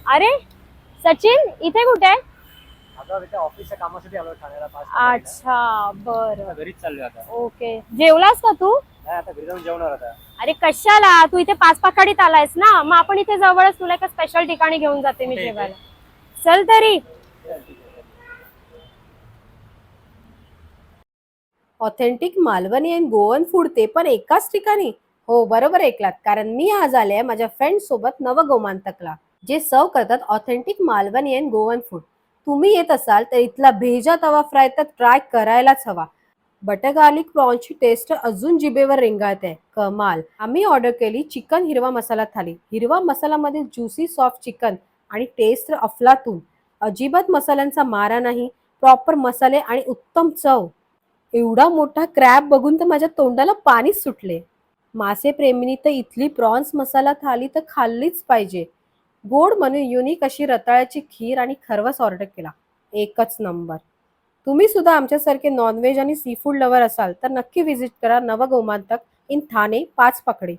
अरे सचिन इथे कुठे आहे? आता इथे ऑफिसच्या कामासाठी आलो ठाण्याला अच्छा बरं. घरीच चाललोय आता. ओके, जेवलास का तू? नाही आता घरी जाऊन जेवणार आता. अरे कशाला, तू इथे पाच पाखाडीत आलायस ना, मग आपण इथे जवळच तुला एका स्पेशल ठिकाणी घेऊन जाते मी कुठे जेवायला. चल तरी. Authentic Malvani and Goan food ते पण एकाच ठिकाणी. हो बरोबर ऐकलात, कारण मी आज आले माझ्या फ्रेंड सोबत नवगोमांतकला, जे सर्व करतात authentic Malvani and Goan food. तुम्ही येत असाल तर इथला भेजा तवा फ्राय तर ट्राय करायलाच हवा. बटर गार्लिक प्रॉन्सची टेस्ट अजून जिभेवर रेंगाळते, कमाल. आम्ही ऑर्डर केली चिकन हिरवा मसाला थाली. हिरवा मसालामध्ये ज्युसी सॉफ्ट चिकन आणि टेस्ट अफलातून. अजिबात मसाल्यांचा मारा नाही, प्रॉपर मसाले आणि उत्तम चव. एवढा मोठा क्रॅब बघून तर माझ्या तोंडाला पाणीच सुटले. मासे प्रेमींनी तर इथली प्रॉन्स मसाला थाली तर खाल्लीच पाहिजे. गोड म्हणून युनिक अशी रताळ्याची खीर आणि खरवस ऑर्डर केला, एकच नंबर. तुम्ही सुद्धा आमच्यासारखे नॉनव्हेज आणि सी फूड लवर असाल तर नक्की व्हिजिट करा नवगोमांतक इन ठाणे 5 पाकडी.